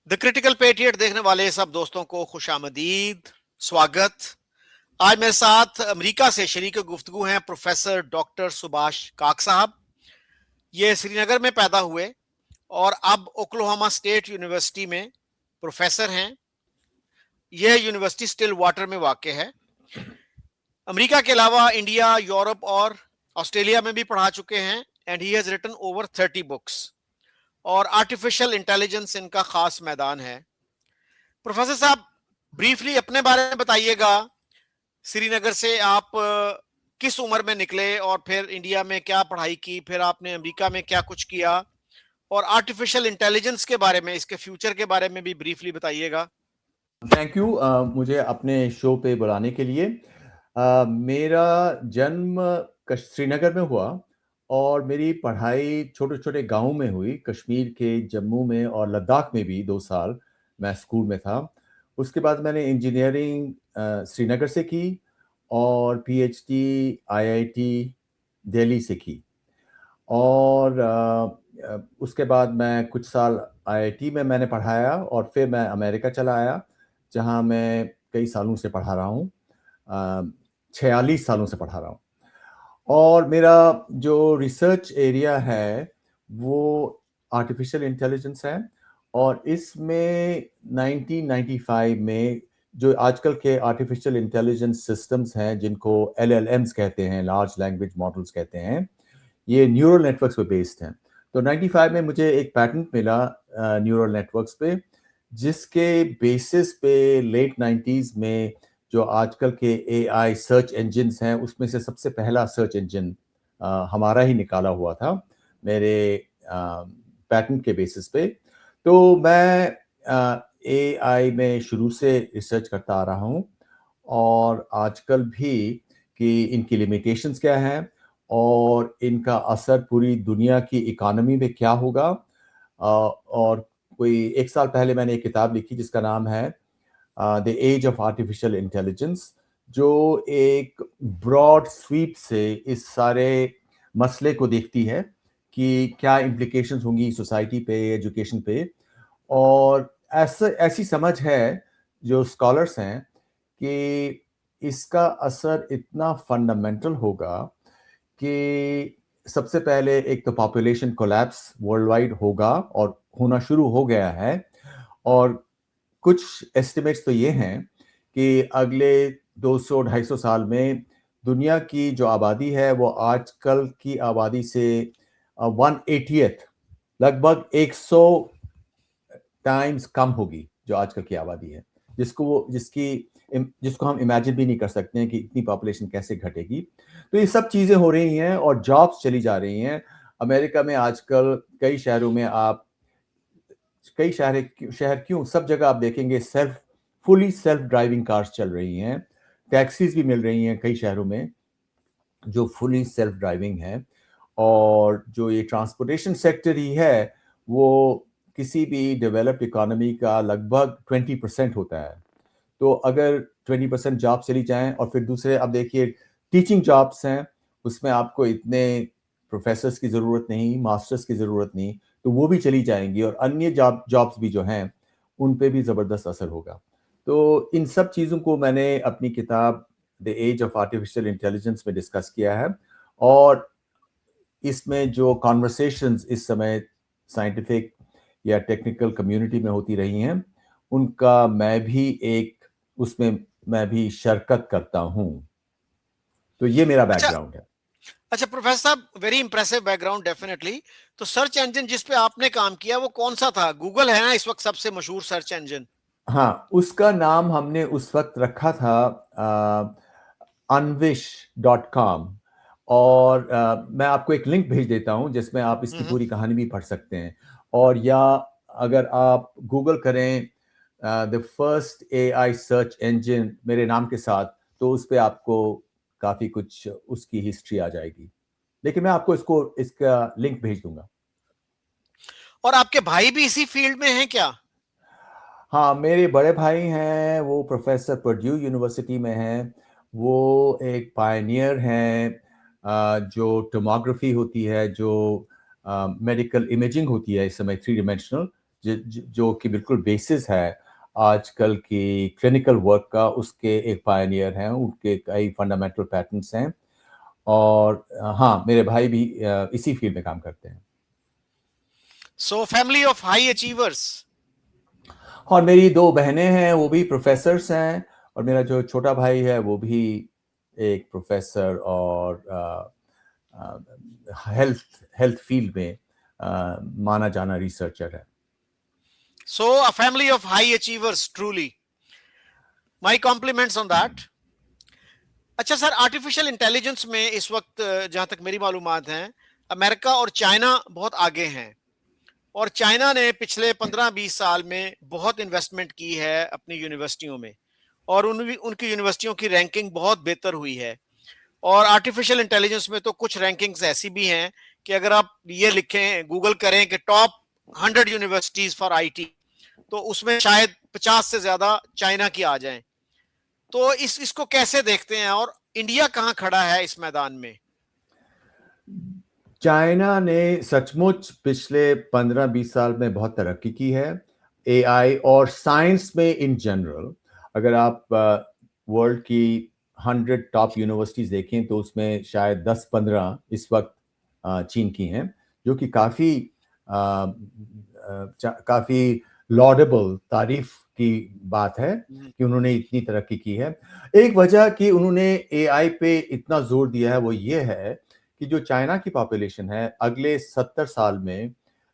The critical patriot देखने वाले सब दोस्तों को खुशामदीद, स्वागत। आज मेरे साथ अमेरिका से शरीक गुफ्तगू हैं प्रोफेसर डॉक्टर सुभाष काक साहब। ये श्रीनगर में पैदा हुए और अब ओक्लाहोमा स्टेट यूनिवर्सिटी में प्रोफेसर हैं। यह यूनिवर्सिटी स्टिल वाटर में वाक़ है। अमेरिका के अलावा इंडिया, यूरोप और ऑस्ट्रेलिया में भी पढ़ा चुके हैं and he has written over 30 books और आर्टिफिशियल इंटेलिजेंस इनका खास मैदान है। प्रोफेसर साहब, ब्रीफली अपने बारे में बताइएगा। श्रीनगर से आप किस उम्र में निकले और फिर इंडिया में क्या पढ़ाई की, फिर आपने अमेरिका में क्या कुछ किया, और आर्टिफिशियल इंटेलिजेंस के बारे में, इसके फ्यूचर के बारे में भी ब्रीफली बताइएगा। थैंक यू मुझे अपने शो पे बुलाने के लिए। मेरा जन्म श्रीनगर में हुआ और मेरी पढ़ाई छोटे छोटे गांवों में हुई। कश्मीर के जम्मू में और लद्दाख में भी 2 साल मैं स्कूल में था। उसके बाद मैंने इंजीनियरिंग श्रीनगर से की और पीएचडी आईआईटी दिल्ली से की। और उसके बाद मैं कुछ साल आईआईटी में मैंने पढ़ाया और फिर मैं अमेरिका चला आया, जहां मैं कई सालों से पढ़ा रहा हूँ। 46 सालों से पढ़ा रहा हूँ। और मेरा जो रिसर्च एरिया है वो आर्टिफिशियल इंटेलिजेंस है। और इसमें 1995 में जो आजकल के आर्टिफिशियल इंटेलिजेंस सिस्टम्स हैं, जिनको LLMs कहते हैं, लार्ज लैंग्वेज मॉडल्स कहते हैं, ये न्यूरल नेटवर्क्स पे बेस्ड हैं। तो 95 में मुझे एक पैटेंट मिला न्यूरल नेटवर्क्स पे, जिसके बेसिस पे लेट 90s में जो आजकल के AI सर्च इंजिन्स हैं, उसमें से सबसे पहला सर्च इंजन हमारा ही निकाला हुआ था, मेरे पैटेंट के बेसिस पे। तो मैं AI में शुरू से रिसर्च करता आ रहा हूँ, और आजकल भी कि इनकी लिमिटेशंस क्या हैं और इनका असर पूरी दुनिया की इकोनॉमी में क्या होगा। और कोई 1 साल पहले मैंने एक किताब लिखी जिसका नाम है the age of artificial intelligence, जो एक ब्रॉड स्वीप से इस सारे मसले को देखती है कि क्या इम्प्लिकेशंस होंगी सोसाइटी पे, एजुकेशन पे। और ऐसी समझ है जो स्कॉलर्स हैं कि इसका असर इतना फंडामेंटल होगा कि सबसे पहले एक तो पॉपुलेशन कोलैप्स वर्ल्ड वाइड होगा और होना शुरू हो गया है। और कुछ एस्टिमेट्स तो ये हैं कि अगले 200-250 साल में दुनिया की जो आबादी है वो आजकल की आबादी से 1/80th, लगभग 100 टाइम्स कम होगी जो आजकल की आबादी है, जिसको हम इमेजिन भी नहीं कर सकते हैं कि इतनी पॉपुलेशन कैसे घटेगी। तो ये सब चीज़ें हो रही हैं और जॉब्स चली जा रही हैं। अमेरिका में आजकल कई शहरों में शहर क्यों, सब जगह आप देखेंगे फुली सेल्फ ड्राइविंग कार्स चल रही हैं। टैक्सीज भी मिल रही हैं कई शहरों में जो फुली सेल्फ ड्राइविंग है। और जो ये ट्रांसपोर्टेशन सेक्टर ही है वो किसी भी डेवलप्ड इकोनॉमी का लगभग 20% होता है। तो अगर 20% जॉब चली जाएं, और फिर दूसरे अब देखिए टीचिंग जॉब्स हैं, उसमें आपको इतने प्रोफेसर्स की ज़रूरत नहीं, मास्टर्स की ज़रूरत नहीं, तो वो भी चली जाएंगी। और अन्य जॉब्स भी जो हैं उन पे भी ज़बरदस्त असर होगा। तो इन सब चीज़ों को मैंने अपनी किताब the age of artificial intelligence में डिस्कस किया है। और इसमें जो कॉन्वर्सेशंस इस समय साइंटिफिक या टेक्निकल कम्युनिटी में होती रही हैं, उनका मैं भी शिरकत करता हूं। तो ये मेरा अच्छा बैकग्राउंड है। अच्छा प्रोफेसर साहब, वेरी इंप्रेसिव बैकग्राउंड डेफिनेटली। तो सर्च इंजन जिस पे आपने काम किया वो कौन सा था? गूगल है ना इस वक्त सबसे मशहूर सर्च इंजन। हाँ, उसका नाम हमने उस वक्त रखा था unwish.com। और मैं आपको एक लिंक भेज देता हूं जिसमें आप इसकी पूरी कहानी भी पढ़ सकते हैं। और या अगर आप गूगल करें the first AI search engine मेरे नाम के साथ, तो उस पे आपको काफी कुछ उसकी हिस्ट्री आ जाएगी। लेकिन मैं आपको इसका लिंक भेज दूंगा। और आपके भाई भी इसी फील्ड में हैं क्या? हाँ, मेरे बड़े भाई हैं, वो प्रोफेसर पर्ड्यू यूनिवर्सिटी में हैं। वो एक पायनियर हैं। जो टोमोग्राफी होती है, जो मेडिकल इमेजिंग होती है इस समय 3 डिमेंशनल, जो कि बिल्कुल बेसिस है आजकल की क्लिनिकल वर्क का, उसके एक पायनियर हैं। उनके कई फंडामेंटल पैटर्न्स हैं और हाँ, मेरे भाई भी इसी फील्ड में काम करते हैं। So family of high achievers. और मेरी 2 बहनें हैं, वो भी प्रोफ़ेसर्स हैं और मेरा जो छोटा भाई है वो भी एक प्रोफ़ेसर और हेल्थ हेल्थ फील्ड में माना जाना रिसर्चर है। So a family of high achievers truly. My compliments on that. अच्छा सर, आर्टिफिशियल इंटेलिजेंस में इस वक्त जहां तक मेरी मालूमात हैं, अमेरिका और चाइना बहुत आगे हैं। और चाइना ने पिछले 15-20 साल में बहुत इन्वेस्टमेंट की है अपनी यूनिवर्सिटियों में, और उनकी यूनिवर्सिटियों की रैंकिंग बहुत बेहतर हुई है। और आर्टिफिशियल इंटेलिजेंस में तो कुछ रैंकिंग्स ऐसी भी हैं कि अगर आप ये लिखें, गूगल करें कि टॉप 100 यूनिवर्सिटीज फॉर आईटी, तो उसमें शायद 50 से ज्यादा चाइना की आ जाएं। तो इसको कैसे देखते हैं, और इंडिया कहां खड़ा है इस मैदान में? चाइना ने सचमुच पिछले 15-20 साल में बहुत तरक्की की है, एआई और साइंस में इन जनरल। अगर आप वर्ल्ड की 100 टॉप यूनिवर्सिटीज़ देखें तो उसमें शायद 10-15 इस वक्त चीन की हैं, जो कि काफ़ी लॉडेबल, तारीफ़ की बात है कि उन्होंने इतनी तरक्की की है। एक वजह कि उन्होंने एआई पे इतना ज़ोर दिया है, वो ये है कि जो चाइना की पॉपुलेशन है, अगले 70 साल में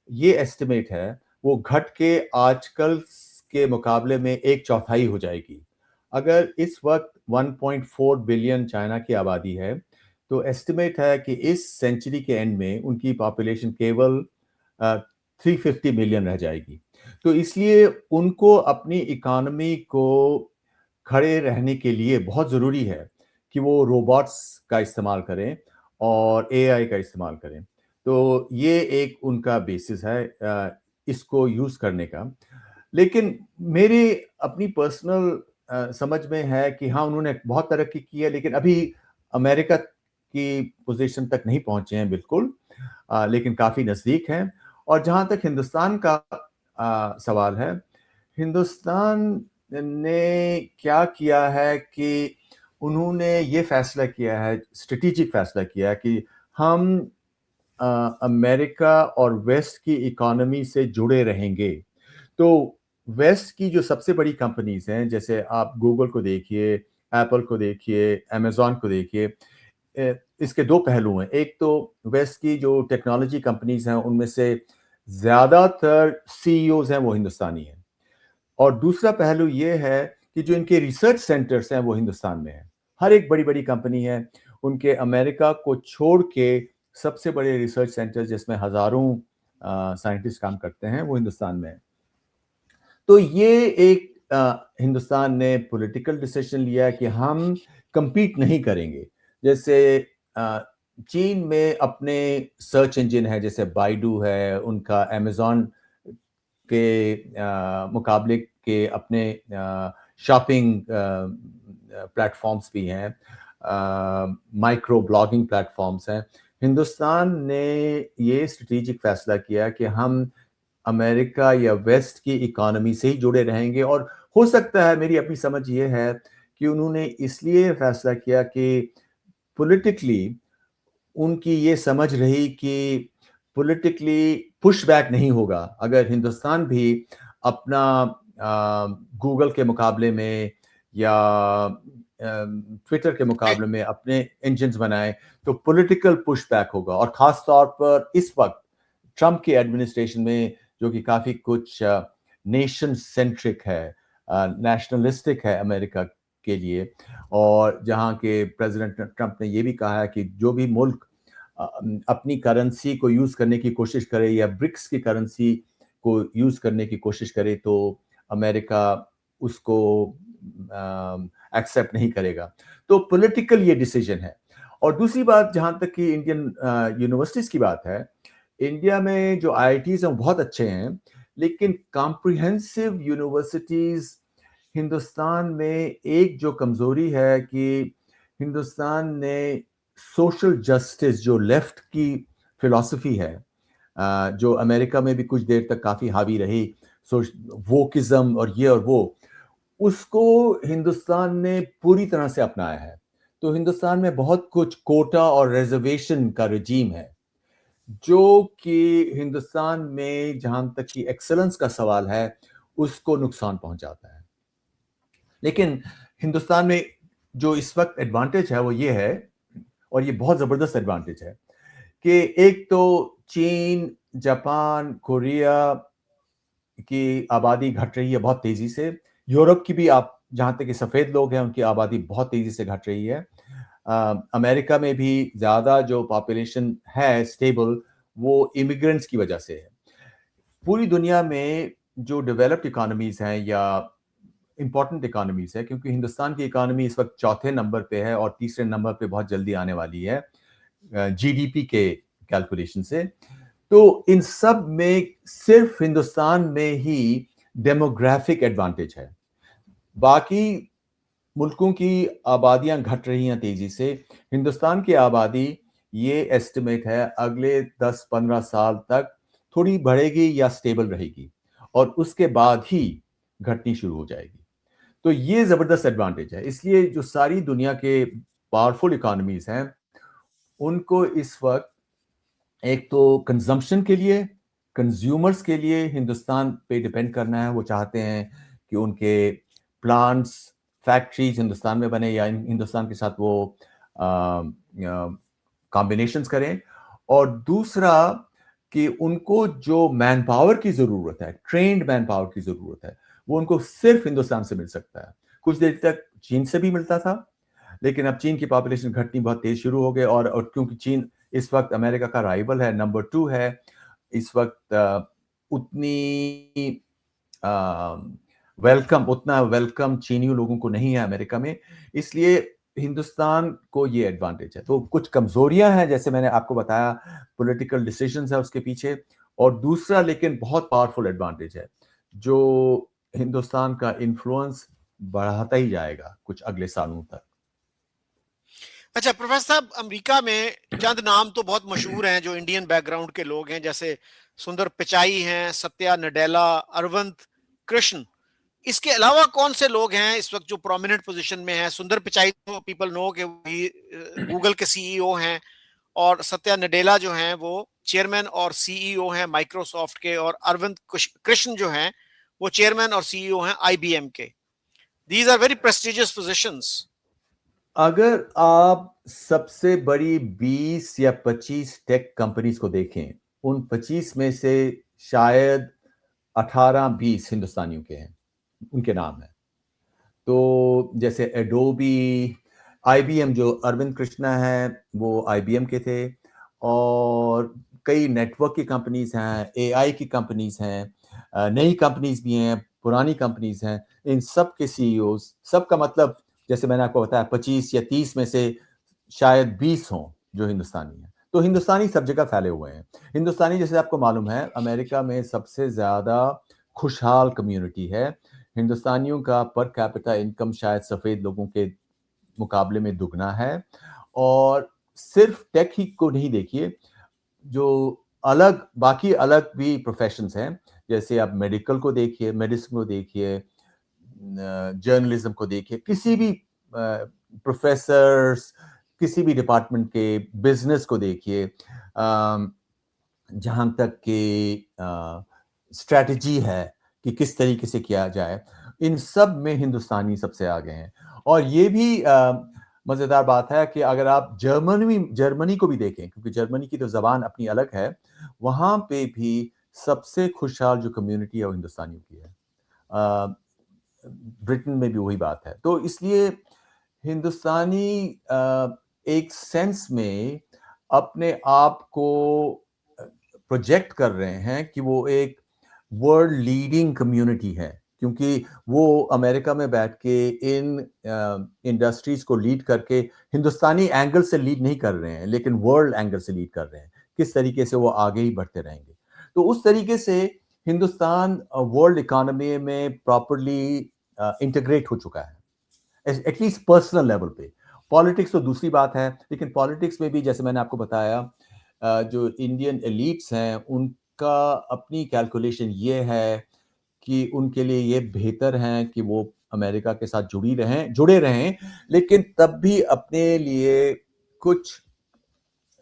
ये एस्टिमेट है, वो घट के आजकल के मुकाबले में 1/4 हो जाएगी। अगर इस वक्त 1.4 बिलियन चाइना की आबादी है, तो एस्टिमेट है कि इस सेंचुरी के एंड में उनकी पॉपुलेशन केवल 350 मिलियन रह जाएगी। तो इसलिए उनको अपनी इकोनॉमी को खड़े रहने के लिए बहुत ज़रूरी है कि वो रोबोट्स का इस्तेमाल करें और एआई का इस्तेमाल करें। तो ये एक उनका बेसिस है इसको यूज़ करने का। लेकिन मेरी अपनी पर्सनल समझ में है कि हाँ, उन्होंने बहुत तरक्की की है, लेकिन अभी अमेरिका की पोज़ीशन तक नहीं पहुँचे हैं बिल्कुल, लेकिन काफ़ी नज़दीक हैं। और जहाँ तक हिंदुस्तान का सवाल है, हिंदुस्तान ने क्या किया है कि उन्होंने ये फ़ैसला किया है, स्ट्रैटेजिक फ़ैसला किया है कि हम अमेरिका और वेस्ट की इकोनॉमी से जुड़े रहेंगे। तो वेस्ट की जो सबसे बड़ी कंपनीज़ हैं, जैसे आप गूगल को देखिए, एप्पल को देखिए, अमेज़न को देखिए, इसके 2 पहलू हैं। एक तो वेस्ट की जो टेक्नोलॉजी कंपनीज़ हैं, उनमें से ज़्यादातर सीईओज़ हैं, वो हिंदुस्तानी हैं। और दूसरा पहलू ये है कि जो इनके रिसर्च सेंटर्स हैं, वो हिंदुस्तान में हैं। हर एक बड़ी-बड़ी कंपनी है, उनके अमेरिका को छोड़ के सबसे बड़े रिसर्च सेंटर्स जिसमें हज़ारों साइंटिस्ट काम करते हैं, वो हिंदुस्तान में हैं। तो ये एक हिंदुस्तान ने पॉलिटिकल डिसीजन लिया है कि हम कम्पीट नहीं करेंगे। जैसे अ, चीन में अपने सर्च इंजन है, जैसे बाइडू है, उनका अमेज़न के मुकाबले के अपने शॉपिंग प्लेटफ़ॉर्म्स भी हैं, माइक्रो ब्लॉगिंग प्लेटफ़ॉर्म्स हैं। हिंदुस्तान ने ये स्ट्रैटेजिक फ़ैसला किया कि हम अमेरिका या वेस्ट की इकोनॉमी से ही जुड़े रहेंगे। और हो सकता है, मेरी अपनी समझ ये है कि उन्होंने इसलिए फ़ैसला किया कि पॉलिटिकली उनकी ये समझ रही कि पॉलिटिकली पुशबैक नहीं होगा अगर हिंदुस्तान भी अपना गूगल के मुकाबले में या ट्विटर के मुकाबले में अपने इंजन्स बनाए, तो पॉलिटिकल पुशबैक होगा। और ख़ास तौर पर इस वक्त ट्रंप की एडमिनिस्ट्रेशन में, जो कि काफ़ी कुछ नेशन सेंट्रिक है, नेशनलिस्टिक है अमेरिका के लिए, और जहाँ के प्रेसिडेंट ट्रंप ने ये भी कहा है कि जो भी मुल्क अपनी करेंसी को यूज़ करने की कोशिश करे या ब्रिक्स की करेंसी को यूज़ करने की कोशिश करे, तो अमेरिका उसको एक्सेप्ट नहीं करेगा। तो पॉलिटिकल ये डिसीजन है। और दूसरी बात, जहाँ तक कि इंडियन यूनिवर्सिटीज़ की बात है, इंडिया में जो आईआईटीज़ हैं वो बहुत अच्छे हैं, लेकिन कॉम्प्रिहेंसिव यूनिवर्सिटीज़ हिंदुस्तान में एक जो कमज़ोरी है कि हिंदुस्तान ने सोशल जस्टिस, जो लेफ्ट की फ़िलॉसफ़ी है, जो अमेरिका में भी कुछ देर तक काफ़ी हावी रही, वोकिज्म और ये और वो, उसको हिंदुस्तान ने पूरी तरह से अपनाया है। तो हिंदुस्तान में बहुत कुछ कोटा और रिजर्वेशन का रजीम है, जो कि हिंदुस्तान में जहां तक कि एक्सेलेंस का सवाल है, उसको नुकसान पहुंचाता है। लेकिन हिंदुस्तान में जो इस वक्त एडवांटेज है वो ये है, और ये बहुत जबरदस्त एडवांटेज है, कि एक तो चीन, जापान, कोरिया की आबादी घट रही है बहुत तेजी से। यूरोप की भी, आप जहां तक कि सफेद लोग हैं उनकी आबादी बहुत तेजी से घट रही है। अमेरिका में भी ज्यादा जो पॉपुलेशन है स्टेबल, वो इमिग्रेंट्स की वजह से है। पूरी दुनिया में जो डेवलप्ड इकोनॉमीज हैं या इंपॉर्टेंट इकोनॉमीज है, क्योंकि हिंदुस्तान की इकोनॉमी इस वक्त चौथे नंबर पे है और तीसरे नंबर पे बहुत जल्दी आने वाली है जीडीपी के कैलकुलेशन से। तो इन सब में सिर्फ हिंदुस्तान में ही डेमोग्राफिक एडवांटेज है। बाकी मुल्कों की आबादियां घट रही हैं तेजी से। हिंदुस्तान की आबादी, ये एस्टिमेट है, अगले 10-15 साल तक थोड़ी बढ़ेगी या स्टेबल रहेगी, और उसके बाद ही घटनी शुरू हो जाएगी। तो ये जबरदस्त एडवांटेज है। इसलिए जो सारी दुनिया के पावरफुल इकोनॉमीज हैं, उनको इस वक्त एक तो कंजम्पशन के लिए, कंज्यूमर्स के लिए हिंदुस्तान पे डिपेंड करना है। वो चाहते हैं कि उनके प्लांट्स, फैक्ट्रीज हिंदुस्तान में बने, या हिंदुस्तान के साथ वो कॉम्बिनेशंस करें। और दूसरा कि उनको जो मैन पावर की जरूरत है, ट्रेन्ड मैन पावर की जरूरत है, वो उनको सिर्फ हिंदुस्तान से मिल सकता है। कुछ देर तक चीन से भी मिलता था, लेकिन अब चीन की पॉपुलेशन घटनी बहुत तेज शुरू हो गई, और क्योंकि चीन इस वक्त अमेरिका का राइवल है, नंबर 2 है इस वक्त, उतनी उतना वेलकम चीनियों लोगों को नहीं है अमेरिका में। इसलिए हिंदुस्तान को ये एडवांटेज है। तो कुछ कमजोरियां हैं, जैसे मैंने आपको बताया, पॉलिटिकल डिसीजंस है उसके पीछे। और दूसरा लेकिन बहुत पावरफुल एडवांटेज है, जो हिंदुस्तान का इन्फ्लुएंस बढ़ाता ही जाएगा कुछ अगले सालों तक। अच्छा प्रोफेसर साहब, अमेरिका में चंद नाम तो बहुत मशहूर हैं जो इंडियन बैकग्राउंड के लोग हैं, जैसे सुंदर पिचाई हैं, सत्या नडेला, अरविंद कृष्ण। इसके अलावा कौन से लोग हैं इस वक्त जो प्रोमिनेंट पोजीशन में हैं? सुंदर पिचाई तो पीपल नो कि गूगल के सीईओ हैं, और सत्या नडेला जो हैं वो चेयरमैन और सीईओ हैं माइक्रोसॉफ्ट के, और अरविंद कृष्ण जो हैं वो चेयरमैन और सीईओ हैं आईबीएम के। These are very prestigious positions. अगर आप सबसे बड़ी 20 या 25 टेक कंपनीज को देखें, उन 25 में से शायद 18-20 हिंदुस्तानियों के हैं, उनके नाम हैं। तो जैसे एडोबी, आईबीएम, जो अरविंद कृष्णा है वो आईबीएम के थे, और कई नेटवर्क की कंपनीज हैं, एआई की कंपनीज हैं, नई कंपनीज भी हैं, पुरानी कंपनीज हैं। इन सब के सीईओ, सबका मतलब, जैसे मैंने आपको बताया, 25 या 30 में से शायद 20 हों जो हिंदुस्तानी हैं। तो हिंदुस्तानी सब जगह फैले हुए हैं। हिंदुस्तानी, जैसे आपको मालूम है, अमेरिका में सबसे ज्यादा खुशहाल कम्युनिटी है। हिंदुस्तानियों का पर कैपिटा इनकम शायद सफेद लोगों के मुकाबले में दुगना है। और सिर्फ टेक ही को नहीं देखिए, जो बाकी अलग भी प्रोफेशंस हैं, जैसे आप मेडिकल को देखिए, मेडिसिन को देखिए, जर्नलिज्म को देखिए, किसी भी प्रोफेसर्स, किसी भी डिपार्टमेंट के, बिजनेस को देखिए, जहां तक कि स्ट्रैटेजी है कि किस तरीके से किया जाए, इन सब में हिंदुस्तानी सबसे आगे हैं। और ये भी मजेदार बात है कि अगर आप जर्मनी को भी देखें, क्योंकि जर्मनी की तो जबान अपनी अलग है, वहां पे भी सबसे खुशहाल जो कम्युनिटी है वो हिंदुस्तानियों की है। ब्रिटेन में भी वही बात है। तो इसलिए हिंदुस्तानी एक सेंस में अपने आप को प्रोजेक्ट कर रहे हैं कि वो एक वर्ल्ड लीडिंग कम्युनिटी है, क्योंकि वो अमेरिका में बैठ के इन इंडस्ट्रीज को लीड करके हिंदुस्तानी एंगल से लीड नहीं कर रहे हैं, लेकिन वर्ल्ड एंगल से लीड कर रहे हैं, किस तरीके से वो आगे ही बढ़ते रहेंगे। तो उस तरीके से हिंदुस्तान वर्ल्ड इकोनॉमी में प्रॉपरली इंटीग्रेट हो चुका है, एटलीस्ट पर्सनल लेवल पे। पॉलिटिक्स तो दूसरी बात है, लेकिन पॉलिटिक्स में भी, जैसे मैंने आपको बताया, जो इंडियन एलीट्स हैं उनका अपनी कैलकुलेशन ये है कि उनके लिए ये बेहतर है कि वो अमेरिका के साथ जुड़े रहें, लेकिन तब भी अपने लिए कुछ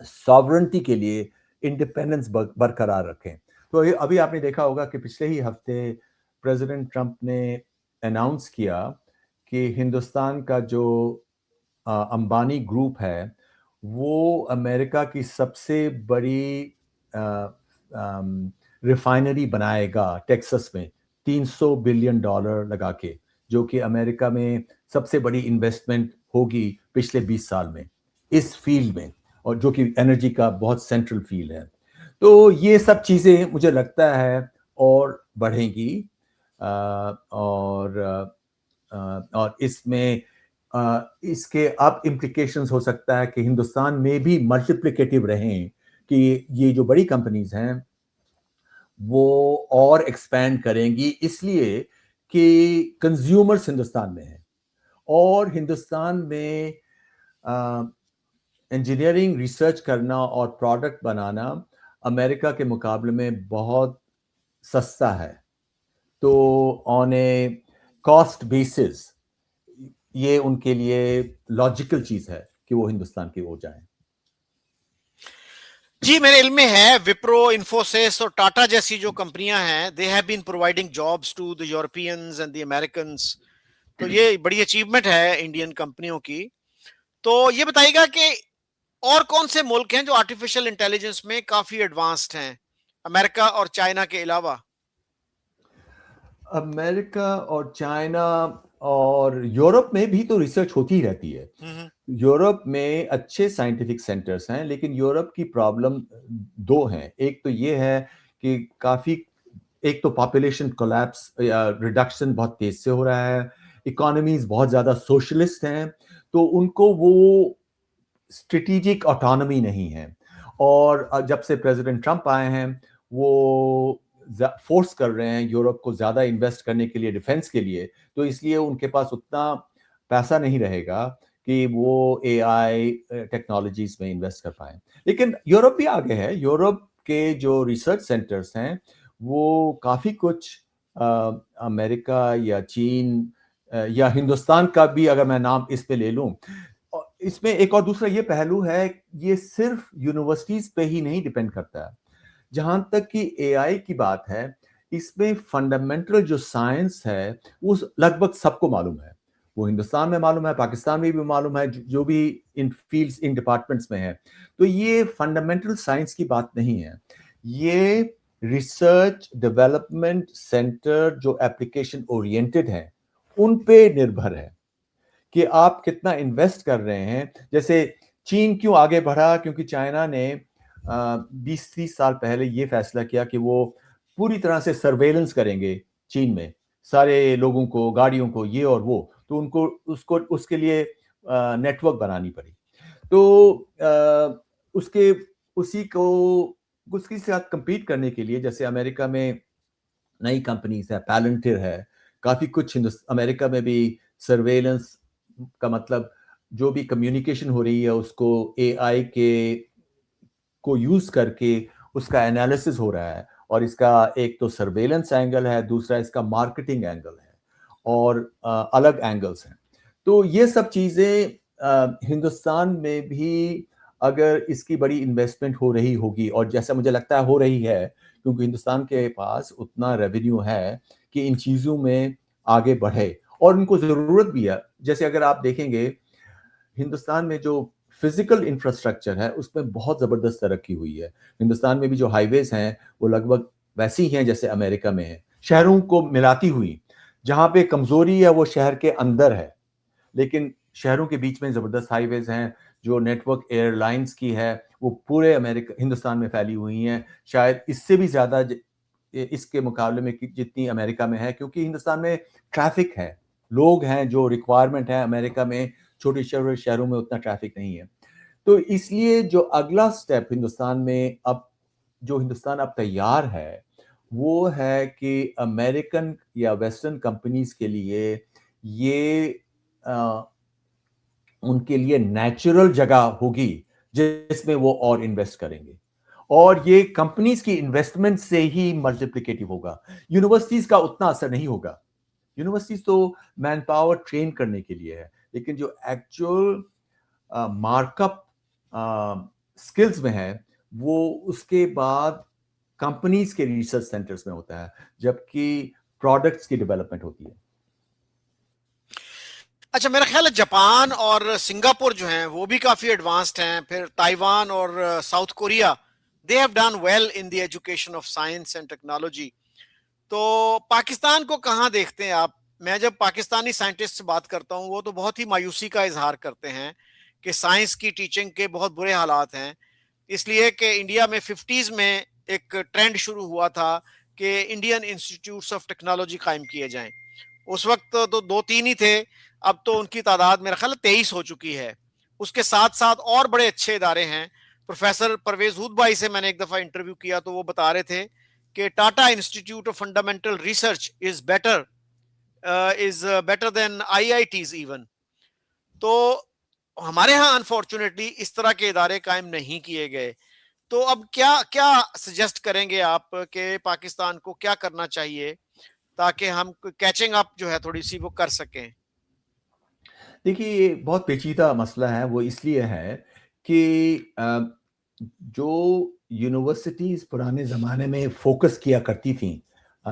सॉवरेंटी के लिए इंडिपेंडेंस बरकरार रखें। तो अभी आपने देखा होगा कि पिछले ही हफ्ते प्रेसिडेंट ट्रंप ने अनाउंस किया कि हिंदुस्तान का जो अंबानी ग्रुप है, वो अमेरिका की सबसे बड़ी रिफाइनरी बनाएगा टेक्सास में, $300 बिलियन लगा के, जो कि अमेरिका में सबसे बड़ी इन्वेस्टमेंट होगी पिछले 20 साल में इस फील्ड में, और जो कि एनर्जी का बहुत सेंट्रल फील्ड है। तो ये सब चीज़ें मुझे लगता है और बढ़ेंगी, और इसमें इसके अब इम्प्लीकेशंस हो सकता है कि हिंदुस्तान में भी मल्टीप्लिकेटिव रहें, कि ये जो बड़ी कंपनीज हैं वो और एक्सपैंड करेंगी, इसलिए कि कंज्यूमर्स हिंदुस्तान में हैं और हिंदुस्तान में इंजीनियरिंग रिसर्च करना और प्रोडक्ट बनाना अमेरिका के मुकाबले में बहुत सस्ता है। तो ऑन ए कॉस्ट बेसिस ये उनके लिए लॉजिकल चीज है कि वो हिंदुस्तान की ओर जाएं। जी, मेरे इल्म में है विप्रो, इन्फोसिस और टाटा जैसी जो कंपनियां हैं, they have been providing jobs to the Europeans and the Americans. तो ये बड़ी अचीवमेंट है इंडियन कंपनियों की। तो ये बताइएगा कि और कौन से मुल्क हैं जो आर्टिफिशियल इंटेलिजेंस में काफी एडवांस्ड हैं, अमेरिका और चाइना के अलावा? अमेरिका और चाइना और यूरोप में भी तो रिसर्च होती ही रहती है। हम्म। यूरोप में अच्छे साइंटिफिक सेंटर्स हैं, लेकिन यूरोप की प्रॉब्लम दो हैं। एक तो ये है कि एक तो पॉपुलेशन कोलैप्स या रिडक्शन बहुत तेज से हो रहा है, इकोनॉमीज बहुत ज्यादा सोशलिस्ट हैं, तो उनको वो स्ट्रेटेजिक ऑटोनॉमी नहीं है। और जब से प्रेसिडेंट ट्रंप आए हैं, वो फोर्स कर रहे हैं यूरोप को ज्यादा इन्वेस्ट करने के लिए डिफेंस के लिए, तो इसलिए उनके पास उतना पैसा नहीं रहेगा कि वो एआई टेक्नोलॉजीज में इन्वेस्ट कर पाए। लेकिन यूरोप भी आगे है। यूरोप के जो रिसर्च सेंटर्स हैं वो काफी कुछ अमेरिका या चीन या हिंदुस्तान का भी अगर मैं नाम इस पे ले लूं, और इसमें एक और दूसरा ये पहलू है, ये सिर्फ यूनिवर्सिटीज पे ही नहीं डिपेंड करता है। जहां तक कि एआई की बात है, इसमें फंडामेंटल जो साइंस है वो लगभग सबको मालूम है। वो हिंदुस्तान में मालूम है, पाकिस्तान में भी मालूम है, जो भी इन फील्ड्स इन डिपार्टमेंट्स में है। तो ये फंडामेंटल साइंस की बात नहीं है, ये रिसर्च डेवलपमेंट सेंटर जो एप्लीकेशन ओरिएंटेड है उन पे निर्भर है कि आप कितना इन्वेस्ट कर रहे हैं। जैसे चीन क्यों आगे बढ़ा, क्योंकि चाइना ने 20-30 साल पहले ये फैसला किया कि वो पूरी तरह से सर्वेलेंस करेंगे चीन में, सारे लोगों को, गाड़ियों को, ये और वो। तो उनको उसके लिए नेटवर्क बनानी पड़ी। तो उसके उसी को उसके साथ compete करने के लिए, जैसे अमेरिका में नई कंपनीज है, पैलेंटियर है, काफी कुछ अमेरिका में भी सर्वेलेंस का मतलब जो भी कम्युनिकेशन हो रही है उसको एआई के को यूज करके उसका एनालिसिस हो रहा है। और इसका एक तो सर्वेलेंस एंगल है, दूसरा इसका मार्केटिंग एंगल है, और अलग एंगल्स हैं। तो ये सब चीजें हिंदुस्तान में भी अगर इसकी बड़ी इन्वेस्टमेंट हो रही होगी, और जैसा मुझे लगता है हो रही है, क्योंकि हिंदुस्तान के पास उतना रेवेन्यू है कि इन चीजों में आगे बढ़े, और उनको जरूरत भी है। जैसे अगर आप देखेंगे हिंदुस्तान में जो फिजिकल इंफ्रास्ट्रक्चर है उसमें बहुत जबरदस्त तरक्की हुई है। हिंदुस्तान में भी जो हाईवेज हैं वो लगभग वैसी ही हैं जैसे अमेरिका में है, शहरों को मिलाती हुई। जहां पे कमजोरी है वो शहर के अंदर है, लेकिन शहरों के बीच में जबरदस्त हाईवेज हैं। जो नेटवर्क एयरलाइंस की है वो पूरे अमेरिका हिंदुस्तान में फैली हुई हैं, शायद इससे भी ज्यादा इसके मुकाबले में जितनी अमेरिका में है, क्योंकि हिंदुस्तान में ट्रैफिक है, लोग हैं, जो रिक्वायरमेंट है अमेरिका में छोटे शहरों में उतना ट्रैफिक नहीं है। तो इसलिए जो अगला स्टेप हिंदुस्तान में अब जो हिंदुस्तान अब तैयार है वो है कि अमेरिकन या वेस्टर्न कंपनीज के लिए ये उनके लिए नेचुरल जगह होगी जिसमें वो और इन्वेस्ट करेंगे। और ये कंपनीज की इन्वेस्टमेंट से ही मल्टीप्लिकेटिव होगा। यूनिवर्सिटीज का उतना असर नहीं होगा। यूनिवर्सिटीज तो मैन पावर ट्रेन करने के लिए है, लेकिन जो एक्चुअल मार्कअप स्किल्स में है वो उसके बाद कंपनीज के रिसर्च सेंटर्स में होता है, जबकि प्रोडक्ट्स की डेवलपमेंट होती है। अच्छा, मेरा ख्याल है जापान और सिंगापुर जो हैं वो भी काफी एडवांस्ड हैं, फिर ताइवान और south Korea, they have done well in the education of science and technology. तो पाकिस्तान को कहाँ देखते हैं आप? मैं जब पाकिस्तानी साइंटिस्ट से बात करता हूँ वो तो बहुत ही मायूसी का इजहार करते हैं कि साइंस की टीचिंग के बहुत बुरे हालात हैं, इसलिए कि इंडिया में 50s में एक ट्रेंड शुरू हुआ था कि इंडियन इंस्टीट्यूट्स ऑफ टेक्नोलॉजी कायम किए जाएं। उस वक्त तो दो तीन ही थे, अब तो उनकी तादाद मेरा ख्याल 23 हो चुकी है। उसके साथ साथ और बड़े अच्छे इदारे हैं। प्रोफेसर परवेज हूद भाई से मैंने एक दफा इंटरव्यू किया तो वो बता रहे थे कि Tata institute of fundamental research is better than IITs even. तो हमारे यहाँ अनफॉर्चुनेटली इस तरह के इदारे कायम नहीं किए गए। तो अब क्या क्या सजेस्ट करेंगे आप कि पाकिस्तान को क्या करना चाहिए ताकि हम कैचिंग अप जो है थोड़ी सी वो कर सकें? देखिए, ये बहुत पेचीदा मसला है। वो इसलिए है कि जो यूनिवर्सिटीज़ पुराने ज़माने में फ़ोकस किया करती थीं,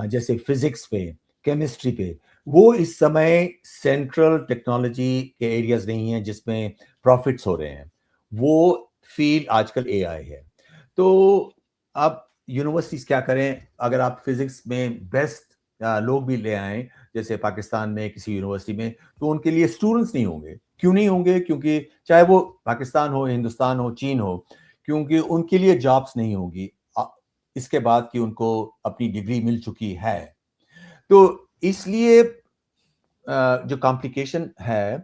जैसे फ़िज़िक्स पे, केमिस्ट्री पे, वो इस समय सेंट्रल टेक्नोलॉजी के एरियाज़ नहीं हैं जिसमें प्रॉफ़िट्स हो रहे हैं। वो फ़ील्ड आजकल एआई है। तो अब यूनिवर्सिटीज़ क्या करें? अगर आप फ़िज़िक्स में बेस्ट लोग भी ले आएँ, जैसे पाकिस्तान में किसी यूनिवर्सिटी में, तो उनके लिए स्टूडेंट्स नहीं होंगे। क्यों नहीं होंगे? क्योंकि चाहे वो पाकिस्तान हो, हिंदुस्तान हो, चीन हो, क्योंकि उनके लिए जॉब्स नहीं होगी इसके बाद कि उनको अपनी डिग्री मिल चुकी है। तो इसलिए जो कॉम्प्लिकेशन है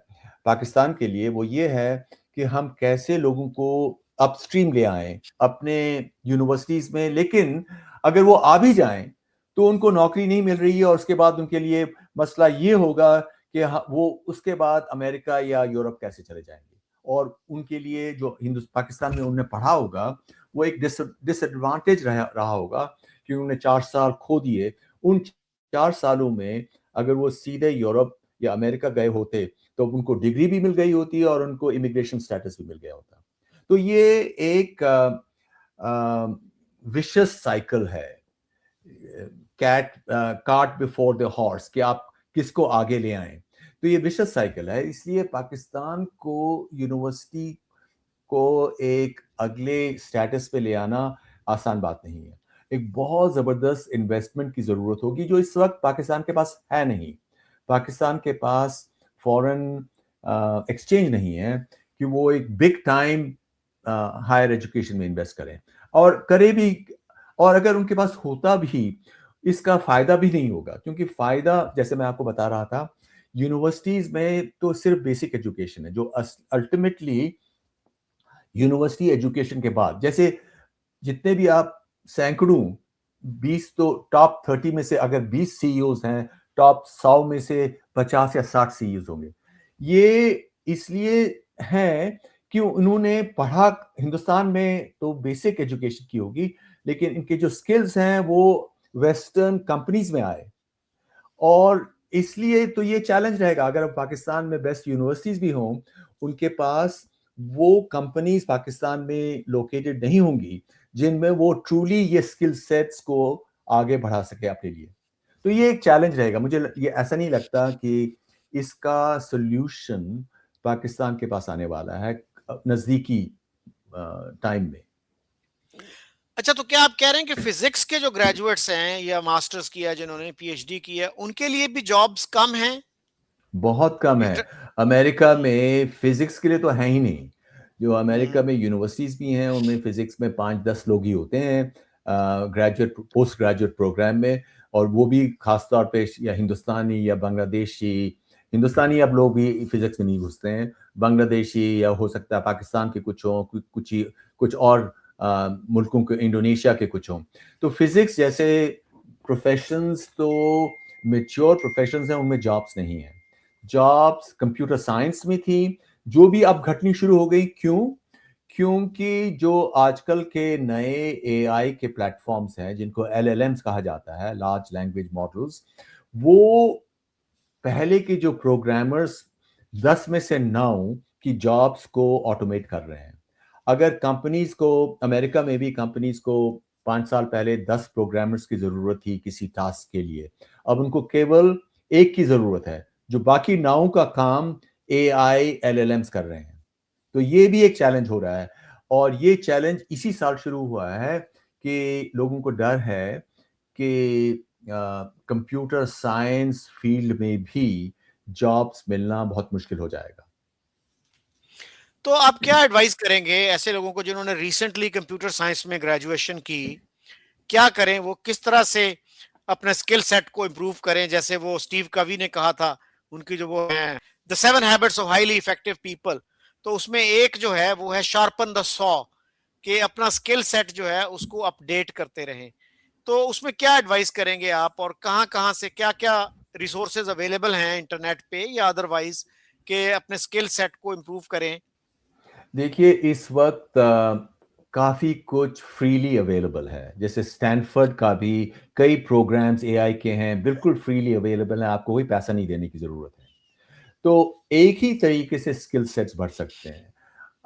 पाकिस्तान के लिए वो ये है कि हम कैसे लोगों को अपस्ट्रीम ले आएँ अपने यूनिवर्सिटीज़ में, लेकिन अगर वो आ भी जाएँ, तो उनको नौकरी नहीं मिल रही है और उसके बाद उनके लिए मसला ये होगा कि वो उसके बाद अमेरिका या यूरोप कैसे चले जाएँगे। और उनके लिए जो पाकिस्तान में उन्होंने पढ़ा होगा, वो एक डिसएडवांटेज रहा होगा कि उन्होंने 4 साल खो दिए। उन 4 सालों में अगर वो सीधे यूरोप या अमेरिका गए होते, तो उनको डिग्री भी मिल गई होती और उनको इमिग्रेशन स्टेटस भी मिल गया होता। तो ये एक विशियस साइकिल है, कार्ट बिफोर द हॉर्स, कि आप किसको आगे ले आएं। तो ये विशियस साइकिल है। इसलिए पाकिस्तान को यूनिवर्सिटी को एक अगले स्टेटस पे ले आना आसान बात नहीं है। एक बहुत ज़बरदस्त इन्वेस्टमेंट की ज़रूरत होगी जो इस वक्त पाकिस्तान के पास है नहीं। पाकिस्तान के पास फॉरेन एक्सचेंज नहीं है कि वो एक बिग टाइम हायर एजुकेशन में इन्वेस्ट करें, और करे भी। और अगर उनके पास होता भी, इसका फ़ायदा भी नहीं होगा, क्योंकि फ़ायदा जैसे मैं आपको बता रहा था, यूनिवर्सिटीज़ में तो सिर्फ बेसिक एजुकेशन है जो अल्टीमेटली यूनिवर्सिटी एजुकेशन के बाद, जैसे जितने भी आप सैकड़ों 20, तो टॉप 30 में से अगर 20 सीईओज हैं, टॉप 100 में से 50 या 60 सीईओज होंगे। ये इसलिए हैं कि उन्होंने पढ़ा हिंदुस्तान में तो बेसिक एजुकेशन की होगी, लेकिन इनके जो स्किल्स हैं वो वेस्टर्न कंपनीज में आए। और इसलिए तो ये चैलेंज रहेगा, अगर पाकिस्तान में बेस्ट यूनिवर्सिटीज भी हों, उनके पास वो कंपनीज पाकिस्तान में लोकेटेड नहीं होंगी जिनमें वो ट्रूली ये स्किल सेट्स को आगे बढ़ा सके अपने लिए। तो ये एक चैलेंज रहेगा। मुझे ये ऐसा नहीं लगता कि इसका सोल्यूशन पाकिस्तान के पास आने वाला है नजदीकी टाइम में। अच्छा, तो क्या आप कह रहे हैं कि फिजिक्स के जो ग्रेजुएट्स हैं या मास्टर्स किया है, जिन्होंने पीएचडी की है, उनके लिए भी जॉब्स कम हैं? बहुत कम है। अमेरिका में फिजिक्स के लिए तो है ही नहीं। जो अमेरिका हम्म। में यूनिवर्सिटीज़ भी हैं, उनमें फिजिक्स में 5-10 लोग ही होते हैं ग्रेजुएट पोस्ट ग्रेजुएट प्रोग्राम में, और वो भी खास तौर पे या हिंदुस्तानी या बांग्लादेशी। हिंदुस्तानी अब लोग भी फिजिक्स में नहीं घुसते हैं। बांग्लादेशी या हो सकता है पाकिस्तान के कुछ हों, कुछ और मुल्कों के, इंडोनेशिया के कुछ हों। तो फिजिक्स जैसे प्रोफेशंस तो मैच्योर प्रोफेशंस हैं, उनमें जॉब्स नहीं हैं। जॉब्स कंप्यूटर साइंस में थी, जो भी अब घटनी शुरू हो गई। क्यों? क्योंकि जो आजकल के नए एआई के प्लेटफॉर्म्स हैं जिनको एलएलएम्स कहा जाता है, लार्ज लैंग्वेज मॉडल्स, वो पहले के जो प्रोग्रामर्स 10 में से 9 की जॉब्स को ऑटोमेट कर रहे हैं। अगर कंपनीज को, अमेरिका में भी कंपनीज को 5 साल पहले 10 प्रोग्रामर्स की जरूरत थी किसी टास्क के लिए, अब उनको केवल एक की जरूरत है, जो बाकी 9 का काम एआई एलएलएम्स कर रहे हैं। तो ये भी एक चैलेंज हो रहा है, और ये चैलेंज इसी साल शुरू हुआ है कि लोगों को डर है कि कंप्यूटर साइंस फील्ड में भी जॉब्स मिलना बहुत मुश्किल हो जाएगा। तो आप क्या एडवाइस करेंगे ऐसे लोगों को जिन्होंने रिसेंटली कंप्यूटर साइंस में ग्रेजुएशन की? क्या करें, वो किस तरह से अपने स्किल सेट को इम्प्रूव करें? जैसे वो स्टीव कवी ने कहा था, उनकी जो वो है the 7 habits of highly effective people, तो उसमें एक जो है वो है शार्पन द सॉ, कि अपना स्किल सेट जो है उसको अपडेट करते रहें। तो उसमें क्या एडवाइस करेंगे आप, और कहाँ कहाँ से क्या क्या रिसोर्सेज अवेलेबल हैं इंटरनेट पे या अदरवाइज, के अपने स्किल सेट को इम्प्रूव करें? देखिए, इस वक्त काफ़ी कुछ फ्रीली अवेलेबल है। जैसे स्टैनफोर्ड का भी कई प्रोग्राम्स एआई के हैं, बिल्कुल फ्रीली अवेलेबल हैं, आपको कोई पैसा नहीं देने की ज़रूरत है। तो एक ही तरीके से स्किल सेट्स बढ़ सकते हैं।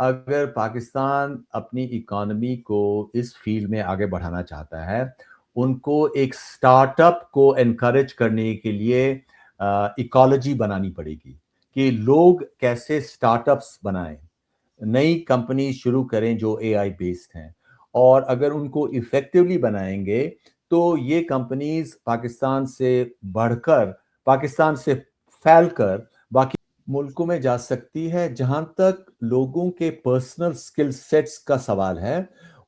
अगर पाकिस्तान अपनी इकोनॉमी को इस फील्ड में आगे बढ़ाना चाहता है, उनको एक स्टार्टअप को एनकरेज करने के लिए इकोलॉजी बनानी पड़ेगी कि लोग कैसे स्टार्टअप्स बनाएं, नई कंपनी शुरू करें जो एआई बेस्ड हैं, और अगर उनको इफेक्टिवली बनाएंगे तो ये कंपनीज पाकिस्तान से बढ़कर, पाकिस्तान से फैलकर बाकी मुल्कों में जा सकती है। जहां तक लोगों के पर्सनल स्किल सेट्स का सवाल है,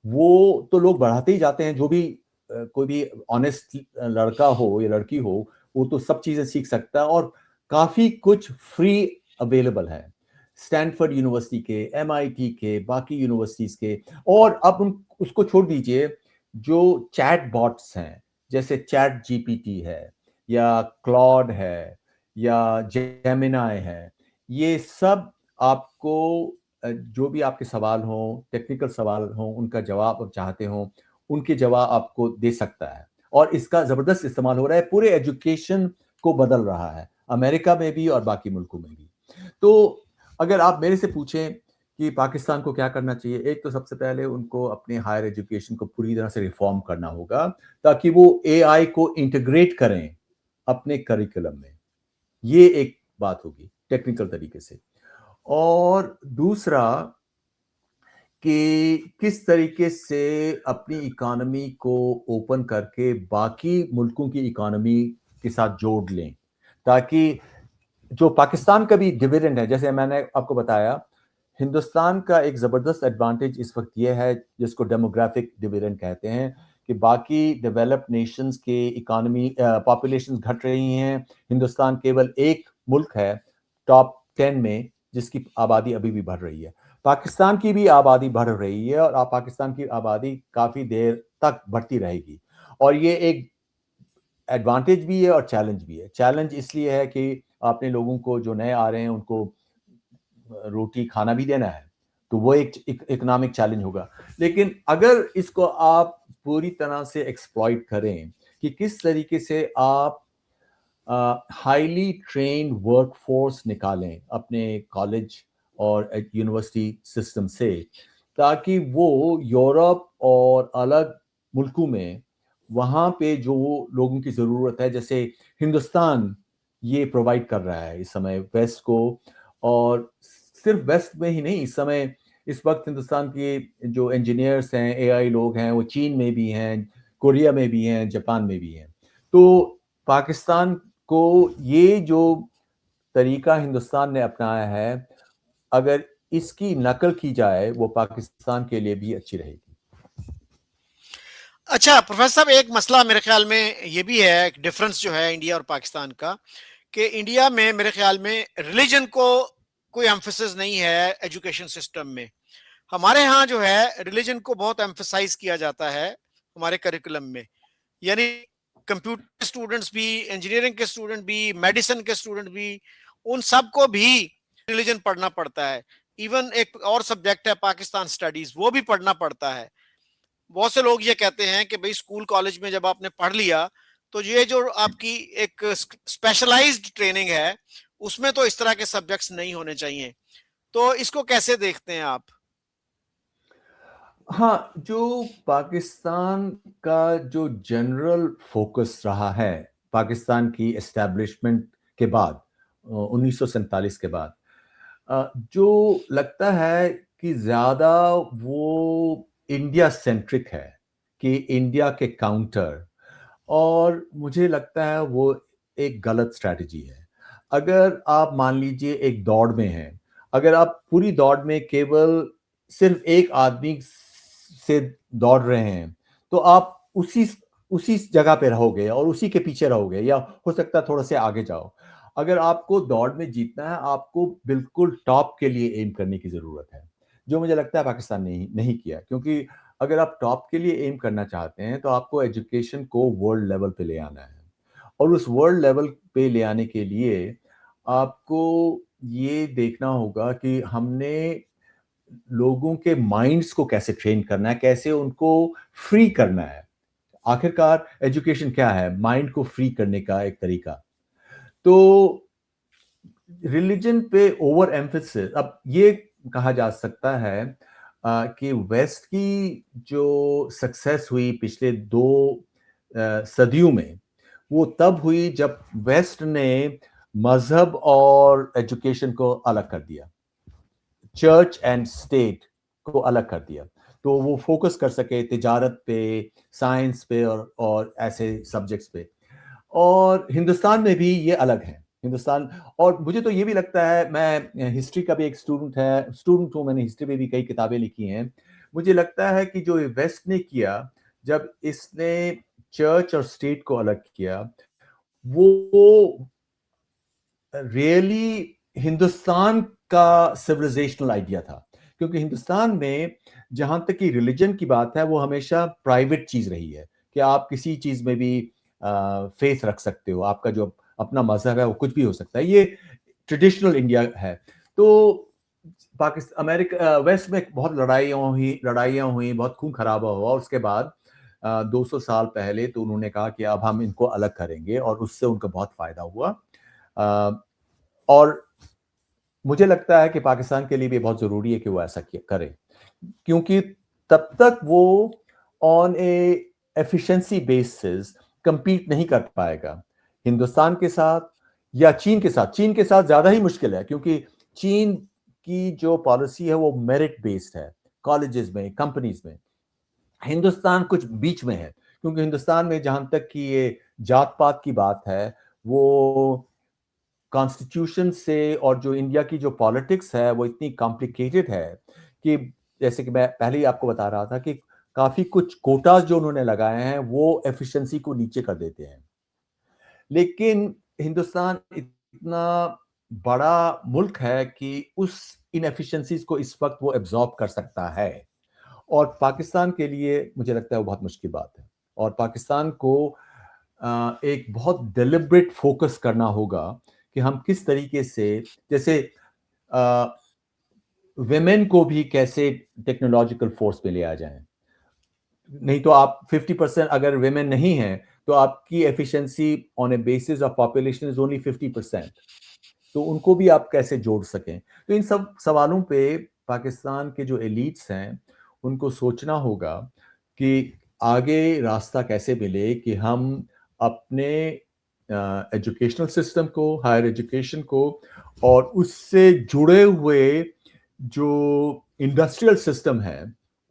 वो तो लोग बढ़ाते ही जाते हैं। जो भी कोई भी ऑनेस्ट लड़का हो या लड़की हो, वो तो सब चीजें सीख सकता है, और काफी कुछ फ्री अवेलेबल है स्टैनफोर्ड यूनिवर्सिटी के, एमआईटी के, बाकी यूनिवर्सिटीज के। और अब उसको छोड़ दीजिए, जो चैट बॉट्स हैं, जैसे चैट जीपीटी है या क्लॉड है या जेमिनाई है, ये सब आपको जो भी आपके सवाल हो, टेक्निकल सवाल हो, उनका जवाब आप चाहते हो, उनके जवाब आपको दे सकता है। और इसका जबरदस्त इस्तेमाल हो रहा है, पूरे एजुकेशन को बदल रहा है, अमेरिका में भी और बाकी मुल्कों में भी। तो अगर आप मेरे से पूछें कि पाकिस्तान को क्या करना चाहिए, एक तो सबसे पहले उनको अपने हायर एजुकेशन को पूरी तरह से रिफॉर्म करना होगा, ताकि वो एआई को इंटीग्रेट करें अपने करिकुलम में। ये एक बात होगी टेक्निकल तरीके से। और दूसरा, कि किस तरीके से अपनी इकोनॉमी को ओपन करके बाकी मुल्कों की इकोनॉमी के साथ जोड़ लें, ताकि जो पाकिस्तान का भी डिविडेंड है, जैसे मैंने आपको बताया, हिंदुस्तान का एक ज़बरदस्त एडवांटेज इस वक्त ये है, जिसको डेमोग्राफिक डिविडेंड कहते हैं, कि बाकी डेवलप्ड नेशंस के इकोनॉमी पॉपुलेशन घट रही हैं। हिंदुस्तान केवल एक मुल्क है टॉप 10 में जिसकी आबादी अभी भी बढ़ रही है। पाकिस्तान की भी आबादी बढ़ रही है, और पाकिस्तान की आबादी काफ़ी देर तक बढ़ती रहेगी। और ये एक एडवांटेज भी है और चैलेंज भी है। चैलेंज इसलिए है कि आपने लोगों को जो नए आ रहे हैं उनको रोटी खाना भी देना है, तो वो एक इकोनॉमिक चैलेंज होगा। लेकिन अगर इसको आप पूरी तरह से एक्सप्लॉइट करें कि किस तरीके से आप हाईली ट्रेन्ड वर्कफोर्स निकालें अपने कॉलेज और यूनिवर्सिटी सिस्टम से, ताकि वो यूरोप और अलग मुल्कों में, वहाँ पे जो लोगों की ज़रूरत है, जैसे हिंदुस्तान ये प्रोवाइड कर रहा है इस समय वेस्ट को, और सिर्फ वेस्ट में ही नहीं, इस वक्त हिंदुस्तान के जो इंजीनियर्स हैं, एआई लोग हैं, वो चीन में भी हैं, कोरिया में भी हैं, जापान में भी हैं। तो पाकिस्तान को ये जो तरीका हिंदुस्तान ने अपनाया है, अगर इसकी नकल की जाए, वो पाकिस्तान के लिए भी अच्छी रहेगी। अच्छा प्रोफेसर साहब, एक मसला मेरे ख्याल में ये भी है, एक डिफरेंस जो है इंडिया और पाकिस्तान का, कि इंडिया में मेरे ख्याल में रिलीजन को कोई एम्फेसिस नहीं है एजुकेशन सिस्टम में। हमारे यहाँ जो है रिलीजन को बहुत एम्फेसाइज किया जाता है हमारे करिकुलम में। यानी कंप्यूटर स्टूडेंट्स भी, इंजीनियरिंग के स्टूडेंट भी, मेडिसिन के स्टूडेंट भी, उन सबको भी रिलीजन पढ़ना पड़ता है। इवन एक और सब्जेक्ट है पाकिस्तान स्टडीज, वो भी पढ़ना पड़ता है। बहुत से लोग ये कहते हैं कि भाई स्कूल कॉलेज में जब आपने पढ़ लिया तो ये जो आपकी एक स्पेशलाइज्ड ट्रेनिंग है उसमें तो इस तरह के सब्जेक्ट्स नहीं होने चाहिए। तो इसको कैसे देखते हैं आप? हाँ, जो पाकिस्तान का जो जनरल फोकस रहा है, पाकिस्तान की एस्टैब्लिशमेंट के बाद 1947 के बाद, जो लगता है कि ज़्यादा वो इंडिया सेंट्रिक है, कि इंडिया के काउंटर, और मुझे लगता है वो एक गलत स्ट्रैटेजी है। अगर आप मान लीजिए एक दौड़ में हैं, अगर आप पूरी दौड़ में केवल सिर्फ एक आदमी से दौड़ रहे हैं, तो आप उसी जगह पे रहोगे और उसी के पीछे रहोगे, या हो सकता है थोड़ा से आगे जाओ। अगर आपको दौड़ में जीतना है, आपको बिल्कुल टॉप के लिए एम करने की ज़रूरत है, जो मुझे लगता है पाकिस्तान ने नहीं किया। क्योंकि अगर आप टॉप के लिए एम करना चाहते हैं, तो आपको एजुकेशन को वर्ल्ड लेवल पे ले आना है, और उस वर्ल्ड लेवल पे ले आने के लिए आपको ये देखना होगा कि हमने लोगों के माइंड्स को कैसे ट्रेन करना है, कैसे उनको फ्री करना है। आखिरकार एजुकेशन क्या है? माइंड को फ्री करने का एक तरीका। तो रिलीजन पे ओवर एम्फेसिस, अब ये कहा जा सकता है कि वेस्ट की जो सक्सेस हुई पिछले 2 सदियों में, वो तब हुई जब वेस्ट ने मजहब और एजुकेशन को अलग कर दिया, चर्च एंड स्टेट को अलग कर दिया, तो वो फोकस कर सके तिजारत पे, साइंस पे, और ऐसे सब्जेक्ट्स पे। और हिंदुस्तान में भी ये अलग है। हिंदुस्तान, और मुझे तो ये भी लगता है, मैं हिस्ट्री का भी एक स्टूडेंट हूँ, मैंने हिस्ट्री में भी कई किताबें लिखी हैं। मुझे लगता है कि जो वेस्ट ने किया, जब इसने चर्च और स्टेट को अलग किया, वो रियली हिंदुस्तान का सिविलाइजेशनल आइडिया था। क्योंकि हिंदुस्तान में जहां तक कि रिलीजन की बात है, वो हमेशा प्राइवेट चीज रही है, कि आप किसी चीज में भी फेथ रख सकते हो, आपका जो अपना मजहब है वो कुछ भी हो सकता है। ये ट्रेडिशनल इंडिया है। तो पाकिस्तान, अमेरिका, वेस्ट में बहुत लड़ाइयाँ हुई, बहुत खून खराबा हुआ। उसके बाद 200 साल पहले तो उन्होंने कहा कि अब हम इनको अलग करेंगे, और उससे उनको बहुत फायदा हुआ। और मुझे लगता है कि पाकिस्तान के लिए भी बहुत ज़रूरी है कि वो ऐसा करे, क्योंकि तब तक वो on A efficiency basis compete नहीं कर पाएगा हिंदुस्तान के साथ या चीन के साथ। चीन के साथ ज़्यादा ही मुश्किल है, क्योंकि चीन की जो पॉलिसी है वो मेरिट बेस्ड है, कॉलेजेस में, कंपनीज में। हिंदुस्तान कुछ बीच में है, क्योंकि हिंदुस्तान में जहां तक कि ये जात पात की बात है, वो कॉन्स्टिट्यूशन से, और जो इंडिया की जो पॉलिटिक्स है वो इतनी कॉम्प्लिकेटेड है कि, जैसे कि मैं पहले ही आपको बता रहा था, कि काफी कुछ कोटास जो उन्होंने लगाए हैं वो एफिशिएंसी को नीचे कर देते हैं। लेकिन हिंदुस्तान इतना बड़ा मुल्क है कि उस इनएफिशिएंसीज को इस वक्त वो एब्जॉर्ब कर सकता है, और पाकिस्तान के लिए मुझे लगता है वो बहुत मुश्किल बात है। और पाकिस्तान को एक बहुत डिलिब्रेट फोकस करना होगा कि हम किस तरीके से, जैसे वेमेन को भी कैसे टेक्नोलॉजिकल फोर्स पे ले आ जाएं। नहीं तो आप 50% अगर वेमेन नहीं है, तो आपकी efficiency on A basis of population is only 50%। तो उनको भी आप कैसे जोड़ सकें। तो इन सब सवालों पे पाकिस्तान के जो एलिट्स हैं, उनको सोचना होगा कि आगे रास्ता कैसे मिले कि हम अपने एजुकेशनल सिस्टम को, हायर एजुकेशन को, और उससे जुड़े हुए जो इंडस्ट्रियल सिस्टम है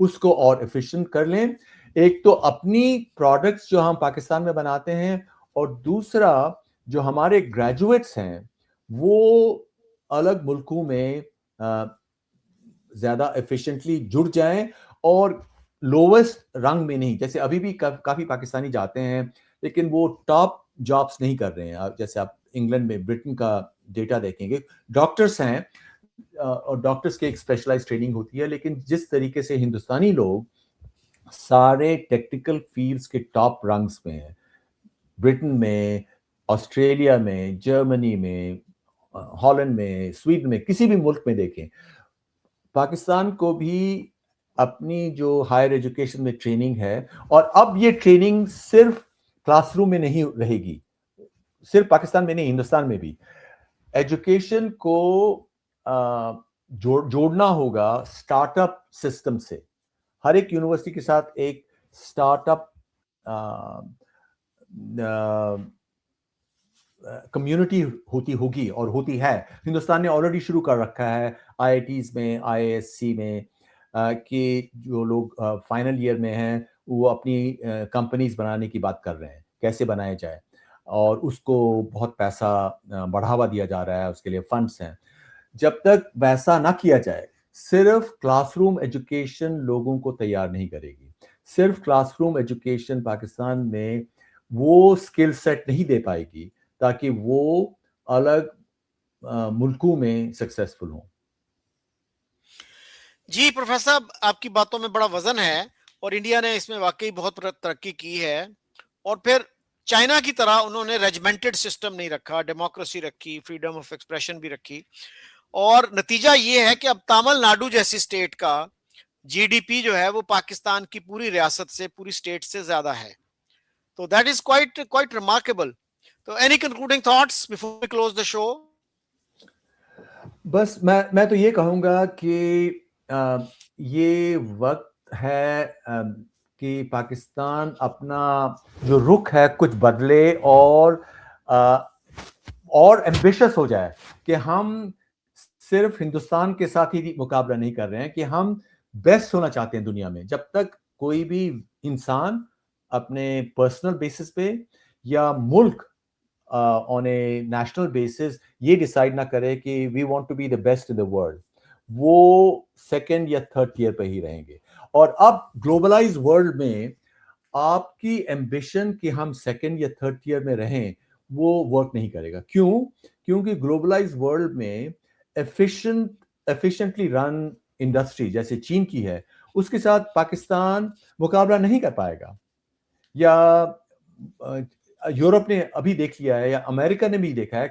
उसको और एफिशिएंट कर लें। एक तो अपनी प्रोडक्ट्स जो हम पाकिस्तान में बनाते हैं, और दूसरा जो हमारे ग्रेजुएट्स हैं वो अलग मुल्कों में ज्यादा एफिशिएंटली जुड़ जाएं, और लोवेस्ट रंग में नहीं। जैसे अभी भी काफी पाकिस्तानी जाते हैं, लेकिन वो टॉप जॉब्स नहीं कर रहे हैं। जैसे आप इंग्लैंड में, ब्रिटेन का डेटा देखेंगे, डॉक्टर्स हैं, और डॉक्टर्स की एक स्पेशलाइज ट्रेनिंग होती है, लेकिन जिस तरीके से हिंदुस्तानी लोग सारे टेक्निकल फील्ड्स के टॉप रंग्स में हैं, ब्रिटेन में, ऑस्ट्रेलिया में, जर्मनी में, हॉलैंड में, स्वीडन में, किसी भी मुल्क में देखें, पाकिस्तान को भी अपनी जो हायर एजुकेशन में ट्रेनिंग है, और अब ये ट्रेनिंग सिर्फ क्लासरूम में नहीं रहेगी, सिर्फ पाकिस्तान में नहीं, हिंदुस्तान में भी एजुकेशन को जोड़ना होगा स्टार्टअप सिस्टम से। हर एक यूनिवर्सिटी के साथ एक स्टार्टअप कम्युनिटी होती होगी और होती है। हिंदुस्तान ने ऑलरेडी शुरू कर रखा है आईआईटीज में, आईआईएससी में, कि जो लोग फाइनल ईयर में हैं वो अपनी कंपनीज बनाने की बात कर रहे हैं, कैसे बनाया जाए, और उसको बहुत पैसा बढ़ावा दिया जा रहा है, उसके लिए फंड्स हैं। जब तक वैसा ना किया जाए, सिर्फ क्लासरूम एजुकेशन लोगों को तैयार नहीं करेगी। सिर्फ क्लासरूम एजुकेशन पाकिस्तान में वो स्किल सेट नहीं दे पाएगी ताकि वो अलग मुल्कों में सक्सेसफुल हों। जी प्रोफेसर साहब, आपकी बातों में बड़ा वजन है और इंडिया ने इसमें वाकई बहुत तरक्की की है। और फिर चाइना की तरह उन्होंने रेजिमेंटेड सिस्टम नहीं रखा, डेमोक्रेसी रखी, फ्रीडम ऑफ एक्सप्रेशन भी रखी। और नतीजा ये है कि अब तमिलनाडु जैसी स्टेट का जीडीपी जो है वो पाकिस्तान की पूरी रियासत से, पूरी स्टेट से ज्यादा है। तो that is quite quite remarkable. तो any concluding thoughts before we close the show? बस मैं तो ये कहूँगा कि ये वक्त है कि पाकिस्तान अपना जो रुख है कुछ बदले और एम्बिशियस हो जाए कि हम सिर्फ हिंदुस्तान के साथ ही मुकाबला नहीं कर रहे हैं, कि हम बेस्ट होना चाहते हैं दुनिया में। जब तक कोई भी इंसान अपने पर्सनल बेसिस पे या मुल्क ऑन ए नेशनल बेसिस ये डिसाइड ना करे कि we want to be the best in the world, वो सेकंड या थर्ड टियर पे ही रहेंगे। और अब ग्लोबलाइज वर्ल्ड में आपकी एम्बिशन कि हम सेकंड या थर्ड टियर में रहें वो वर्क नहीं करेगा। क्यों? क्योंकि ग्लोबलाइज वर्ल्ड में एफिशिएंटली रन इंडस्ट्री जैसे चीन की है, उसके साथ पाकिस्तान मुकाबला नहीं कर पाएगा। या यूरोप ने अभी देख लिया है, या अमेरिका ने भी देखा है,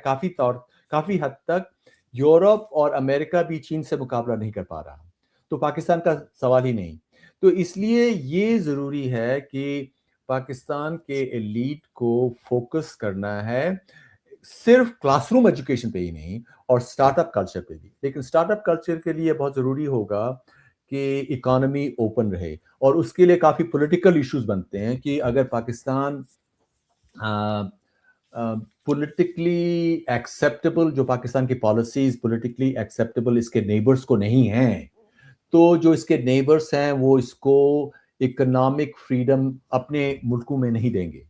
काफी हद तक यूरोप और अमेरिका भी चीन से मुकाबला नहीं कर पा रहा, तो पाकिस्तान का सवाल ही नहीं। तो इसलिए ये जरूरी है कि पाकिस्तान के एलीट को फोकस करना है सिर्फ क्लासरूम एजुकेशन पे ही नहीं, और स्टार्टअप कल्चर पे भी। लेकिन स्टार्टअप कल्चर के लिए बहुत जरूरी होगा कि इकोनॉमी ओपन रहे, और उसके लिए काफी पॉलिटिकल इश्यूज बनते हैं कि अगर पाकिस्तान पॉलिटिकली एक्सेप्टेबल, जो पाकिस्तान की पॉलिसीज पॉलिटिकली एक्सेप्टेबल इसके नेबर्स को नहीं हैं, तो जो इसके नेबर्स हैं वो इसको इकोनॉमिक फ्रीडम अपने मुल्कों में नहीं देंगे।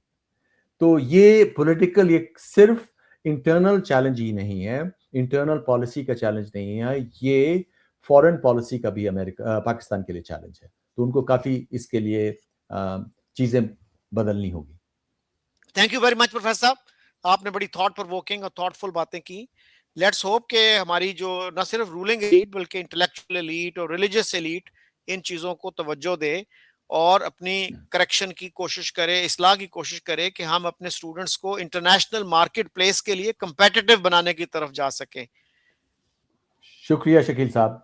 तो ये पॉलिटिकल, ये सिर्फ इंटरनल चैलेंज ही नहीं है, इंटरनल पॉलिसी का चैलेंज नहीं है, ये फॉरेन पॉलिसी का भी पाकिस्तान के लिए चैलेंज है। तो उनको काफी इसके लिए चीजें बदलनी होगी। Thank you very much professor साहब, आपने बड़ी थॉट प्रोवोकिंग और थॉटफुल बातें की। लेट्स होप कि हमारी जो न सिर्फ रूलिंग एलीट बल्कि इंटेलेक्चुअल एलीट और रिलीजियस एलीट इन चीजों को तवज्जो दे और अपनी करेक्शन की कोशिश करे, इस्लाह की कोशिश करे कि हम अपने स्टूडेंट्स को इंटरनेशनल मार्केट प्लेस के लिए कंपेटिटिव बनाने की तरफ जा सकें। शुक्रिया शकील साहब।